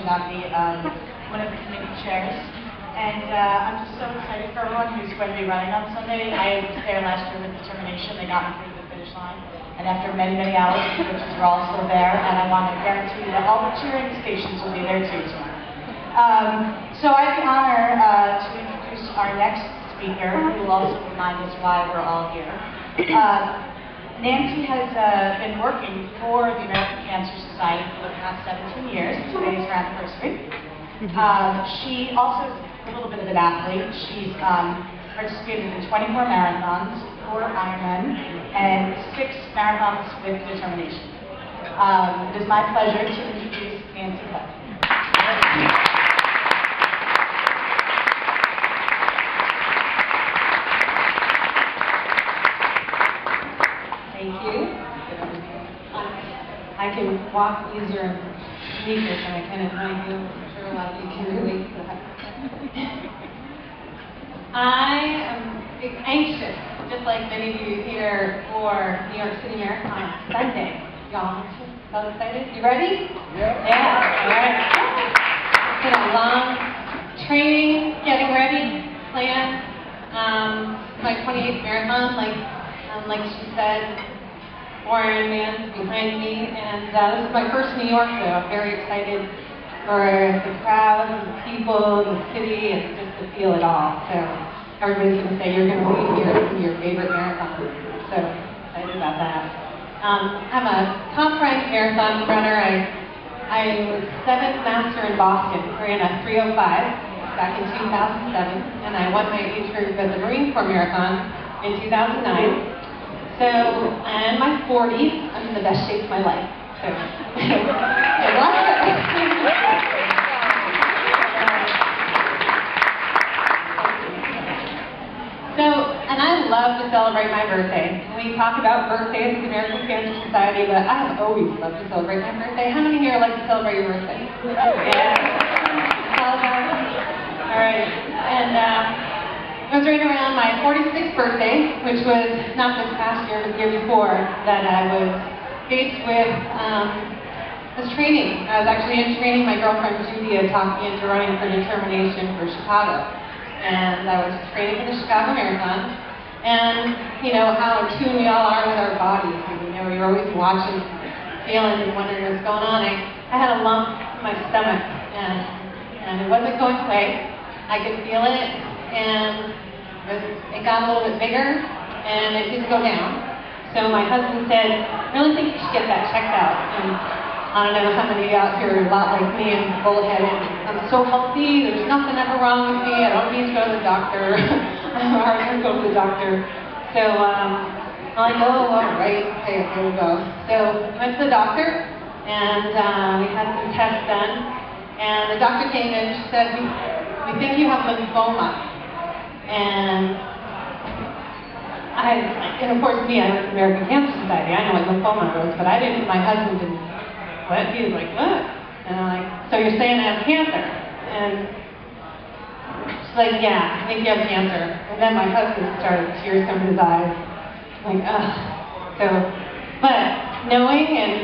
got me one of the committee chairs. And I'm just so excited for everyone who's going to be running on Sunday. I was there last year with determination. They got me through the finish line. And after many, many hours, the coaches were all still there. And I want to guarantee you that all the cheering stations will be there too tomorrow. So I have the honor to introduce our next speaker, who will also remind us why we're all here. Nancy has been working for the American Cancer Society for the past 17 years. Today is her anniversary. She also is a little bit of an athlete. She's participated in 24 marathons, 4 Ironman, and 6 marathons with determination. It is my pleasure to introduce Nancy Hutt. Thank you. I can walk easier in sneakers than I can in high heels. I'm sure a lot of you can relate to that. I am anxious, just like many of you here, for New York City Marathon on Sunday. Y'all so excited? You ready? Yeah. All right. It's been a long training, getting ready, planned. My 28th marathon, like she said, 4 Ironmans behind me, and this is my first New York though. I'm very excited for the crowd, and the people, the city, and just to feel it all. So everybody's going to say you're going to leave here to your favorite marathon. So excited about that. I'm a top-ranked marathon runner. I was 7th master in Boston. Ran a 3:05 back in 2007, and I won my age group at the Marine Corps Marathon in 2009. So, in my 40s, I'm in the best shape of my life. So, and I love to celebrate my birthday. We talk about birthdays at the American Cancer Society, but I have always loved to celebrate my birthday. How many here like to celebrate your birthday? Yeah. All right. And it was right around my 46th birthday, which was not this past year, but the year before, that I was faced with this training. I was actually in training. My girlfriend Judy had talked me into running for determination for Chicago. And I was training for the Chicago Marathon. And you know how in tune we all are with our bodies. You know, you're always watching, feeling, and wondering what's going on. I had a lump in my stomach, and it wasn't going away. I could feel it. And it got a little bit bigger, and it didn't go down. So my husband said, I really think you should get that checked out. And I don't know how many out here are a lot like me and bullheaded. I'm so healthy, there's nothing ever wrong with me, I don't need to go to the doctor. I'm hardly go to the doctor. So I'm like, oh, all right, okay, here we go. So I went to the doctor, and we had some tests done. And the doctor came in and she said, we think you have lymphoma. And of course me, I went to the American Cancer Society. I know what lymphoma was, but my husband didn't. What? He was like, what? And I'm like, so you're saying I have cancer? And she's like, yeah, I think you have cancer. And then my husband started, tears coming to his eyes. Like, ugh. So, but knowing and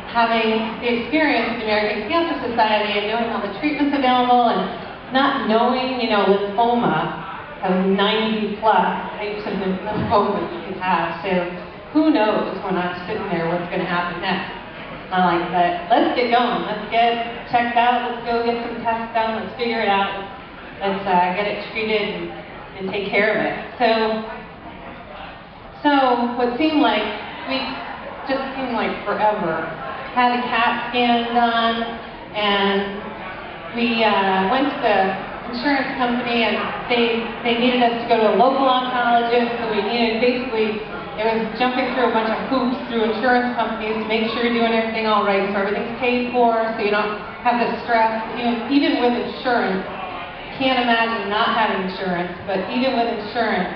having the experience of the American Cancer Society and knowing all the treatments available and not knowing, you know, lymphoma, has 90+ types of lymphoma you can have. So who knows when I'm sitting there what's going to happen next. I'm like, but let's get going. Let's get checked out. Let's go get some tests done. Let's figure it out. Let's get it treated and take care of it. So what seemed like weeks just seemed like forever. Had a CAT scan done, and we went to the insurance company, and they needed us to go to a local oncologist, so we needed basically, it was jumping through a bunch of hoops through insurance companies to make sure you're doing everything all right, so everything's paid for, so you don't have the stress. You know, even with insurance, can't imagine not having insurance, but even with insurance,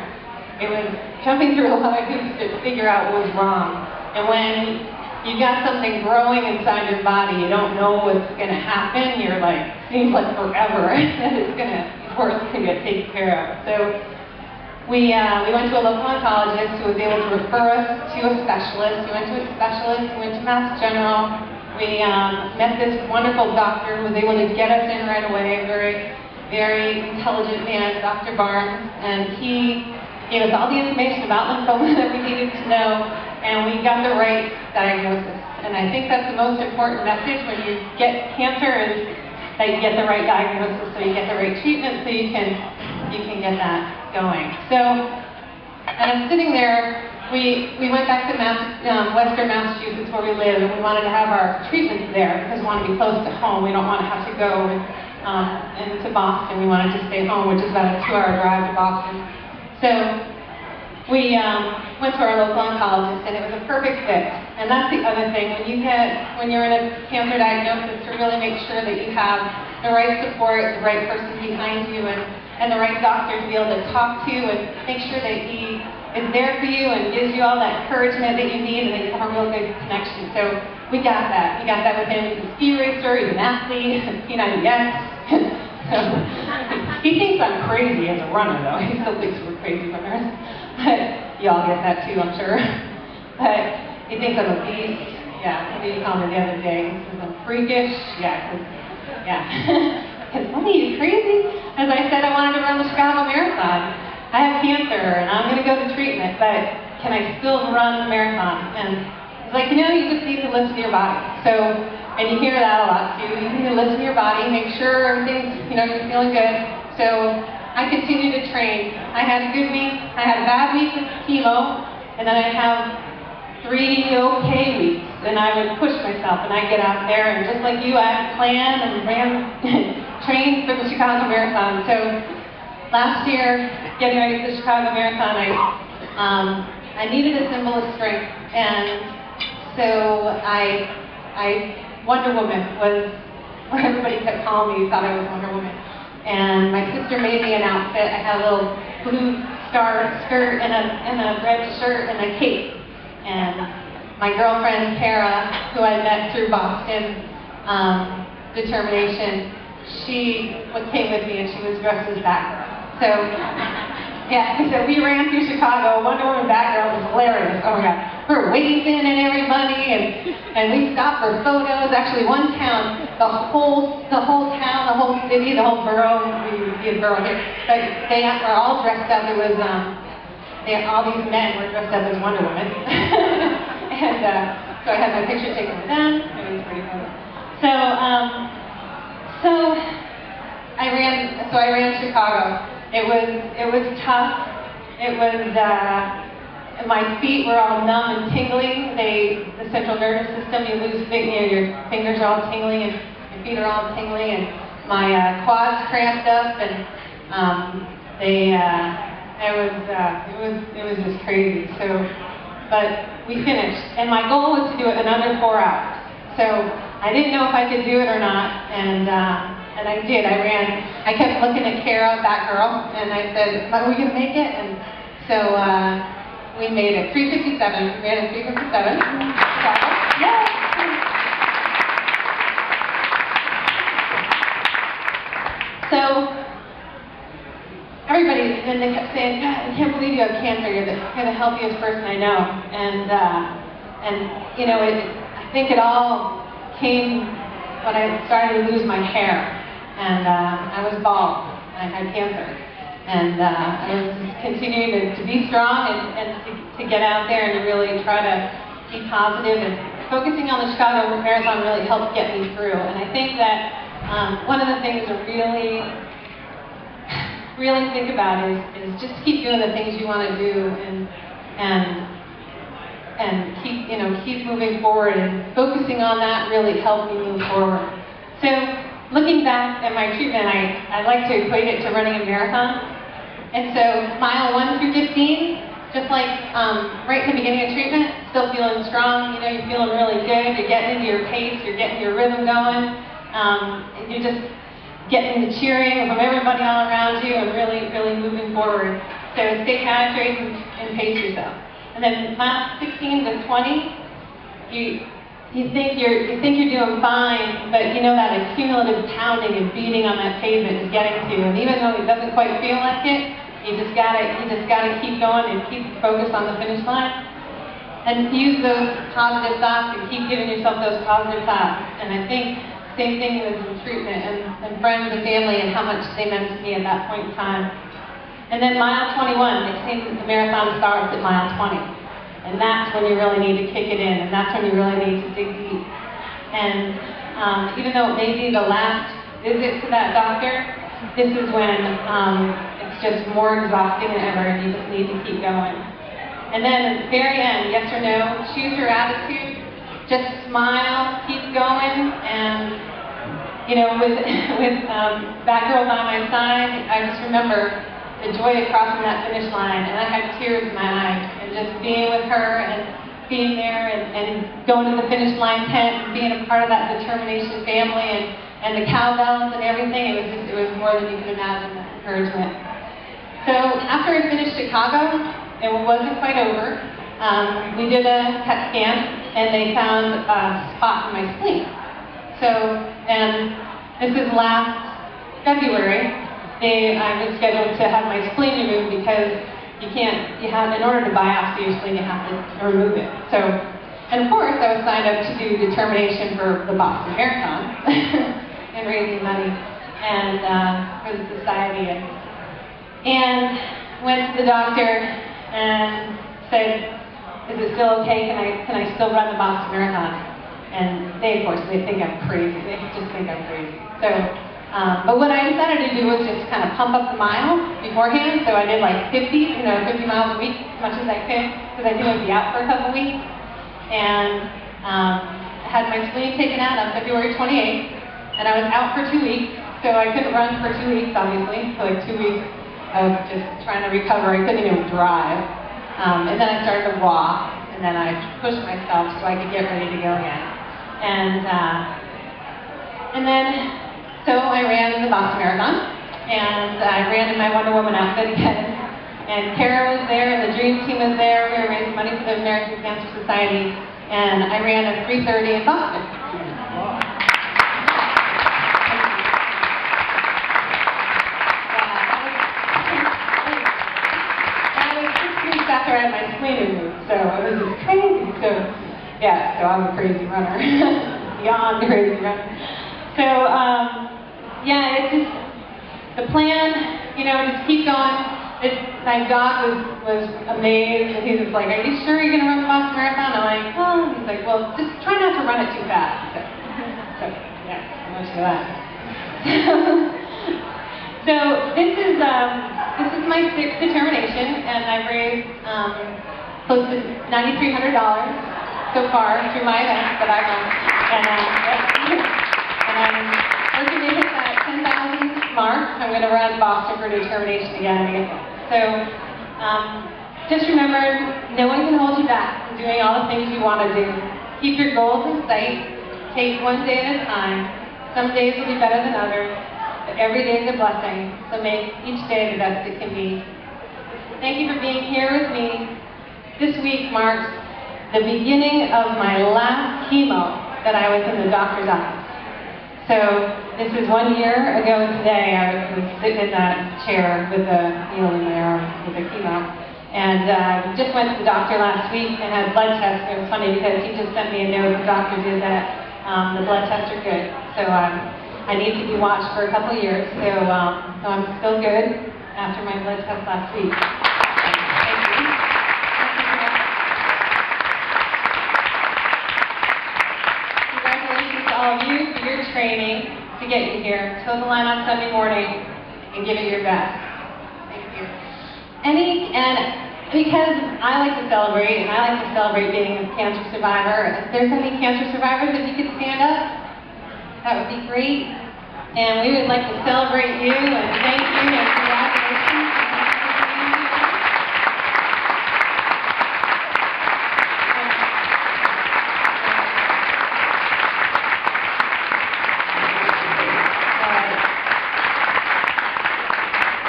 it was jumping through a lot of hoops to figure out what was wrong. And when you got something growing inside your body, you don't know what's going to happen, you're like, seems like forever that it's going to, before it's going to get taken care of. So we went to a local oncologist who was able to refer us to a specialist. We went to a specialist, we went to Mass General, we met this wonderful doctor who was able to get us in right away, a very, very intelligent man, Dr. Barnes, and he gave us all the information about lymphoma that we needed to know, and we got the right diagnosis. And I think that's the most important message when you get cancer, is that you get the right diagnosis, so you get the right treatment, so you can get that going. So, and I'm sitting there. We went back to Western Massachusetts, where we live, and we wanted to have our treatments there because we want to be close to home. We don't want to have to go into Boston. We wanted to stay home, which is about a 2-hour drive to Boston. So we went to our local oncologist, and it was a perfect fit. And that's the other thing, when you're in a cancer diagnosis, to really make sure that you have the right support, the right person behind you, and the right doctor to be able to talk to, and make sure that he is there for you and gives you all that encouragement that you need, and that you have a real good connection. So we got that. We got that with him. He's a ski racer, he's an athlete, P90X. So he thinks I'm crazy as a runner, though. He still thinks we're crazy runners. But y'all get that too, I'm sure. But he thinks I'm a beast. Yeah, what did you call me the other day? He says I'm freakish. Yeah, because what are you, crazy? As I said, I wanted to run the Chicago Marathon. I have cancer, and I'm going to go to treatment, but can I still run a marathon? And he's like, you just need to listen to your body. So, and you hear that a lot too. You need to listen to your body, make sure everything's, you're feeling good. So I continue to train. I had a good week. I had a bad week with chemo, and then I have 3 okay weeks, and I would push myself, and I'd get out there, and just like you, I had a plan and trained for the Chicago Marathon. So last year, getting ready for the Chicago Marathon, I needed a symbol of strength, and so Wonder Woman was what everybody kept calling me. Thought I was Wonder Woman. And my sister made me an outfit. I had a little blue star skirt and a red shirt and a cape. And my girlfriend Kara, who I met through Boston Determination, she came with me, and she was dressed as Batgirl. So, yeah, so we ran through Chicago. Wonder Woman Batgirl was hilarious. Oh my God, we're waving at everybody, and we stopped for photos. Actually, one town, the whole town, the whole city, the whole borough. We be a borough here, but they were all dressed up. It was all these men were dressed up as Wonder Woman, and so I had my picture taken with them. It was pretty cool. So I ran Chicago. It was tough. It was, my feet were all numb and tingling. The central nervous system, you lose, your fingers are all tingling, and your feet are all tingling, and my quads cramped up, and it was just crazy. So, but we finished, and my goal was to do it in under 4 hours. So I didn't know if I could do it or not, and I did. I kept looking at Kara, Batgirl, and I said, are we going to make it? And so we made it. 3:57. We made it 3:57. Yay! So everybody, and they kept saying, God, I can't believe you have cancer. You're the healthiest person I know. And I think it all came when I started to lose my hair. And I was bald. I had cancer. And I was continuing to be strong and to get out there and to really try to be positive. And focusing on the Chicago Marathon really helped get me through. And I think that one of the things to really think about is just keep doing the things you want to do and keep moving forward. And focusing on that really helped me move forward. So, looking back at my treatment, I like to equate it to running a marathon. And so mile 1 through 15, just like right in the beginning of treatment, still feeling strong, you're feeling really good, you're getting into your pace, you're getting your rhythm going, and you're just getting the cheering from everybody all around you and really, really moving forward. So stay hydrated and pace yourself. And then mile 16 to 20, you think you're doing fine, but that cumulative pounding and beating on that pavement is getting to you. And even though it doesn't quite feel like it, you just gotta keep going and keep focused on the finish line. and use those positive thoughts and keep giving yourself those positive thoughts. And I think same thing with treatment and friends and family and how much they meant to me at that point in time. And then mile 21, it seems that the marathon starts at mile 20. And that's when you really need to kick it in, and that's when you really need to dig deep. And even though it may be the last visit to that doctor, this is when it's just more exhausting than ever, and you just need to keep going. And then at the very end, yes or no, choose your attitude, just smile, keep going, and you know, with that girl by my side, I just remember the joy of crossing that finish line, and I had tears in my eyes, and just being with her and being there and going to the finish line tent and being a part of that DetermiNation family and the cowbells and everything, it was more than you could imagine, that encouragement. So after I finished Chicago, it wasn't quite over. We did a PET scan, and they found a spot in my spleen. So, and this is last February, I was scheduled to have my spleen removed because in order to biopsy your spleen, you have to remove it. So, and of course, I was signed up to do DetermiNation for the Boston Marathon and raising money and for the society. And went to the doctor and said, "Is it still okay? Can I still run the Boston Marathon?" And they, of course, they think I'm crazy. They just think I'm crazy. So, but what I decided to do was just kind of pump up the mile beforehand. So I did like 50 miles a week, as much as I could, because I knew I'd be out for a couple weeks. And had my spleen taken out on February 28th, and I was out for 2 weeks. So I couldn't run for 2 weeks, obviously. So like 2 weeks of just trying to recover. I couldn't even drive. And then I started to walk, and then I pushed myself so I could get ready to go again. And then, so I ran the Boston Marathon, and I ran in my Wonder Woman outfit again. And Kara was there, and the Dream Team was there. We were raising money for the American Cancer Society, and I ran at 3:30 in Boston. After I had my spleen removed, so it was just crazy. So, yeah, so I'm a crazy runner, beyond crazy runner. So, yeah, it's just the plan. You know, just keep going. My dog was amazed, and he was like, "Are you sure you're gonna run the Boston Marathon?" I'm like, "Well," he's like, "Well, just try not to run it too fast." So yeah, so much for that. So this is my 6th DetermiNation, and I've raised close to $9,300 so far through my events that I've run. And I'm working to hit that 10,000 mark. I'm going to run Boston for DetermiNation again in April. So just remember, no one can hold you back from doing all the things you want to do. Keep your goals in sight. Take one day at a time. Some days will be better than others. But every day is a blessing, so make each day the best it can be. Thank you for being here with me. This week marks the beginning of my last chemo that I was in the doctor's office. So this is 1 year ago today. I was sitting in that chair with a needle in my arm with the chemo. And just went to the doctor last week and had blood tests. It was funny because he just sent me a note. The doctor did that. The blood tests are good. So I need to be watched for a couple years, so I'm still good after my blood test last week. Thank you. Congratulations to all of you for your training to get you here. Toe the line on Sunday morning and give it your best. Thank you. And because I like to celebrate, and I like to celebrate being a cancer survivor, if there's any cancer survivors, if you could stand up, that would be great. And we would like to celebrate you and thank you and congratulations.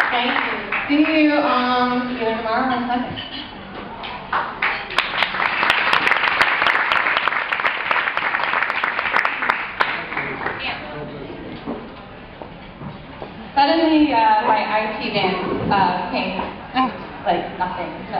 Thank you. See you either tomorrow or Sunday. Suddenly, my IT van came like nothing. So.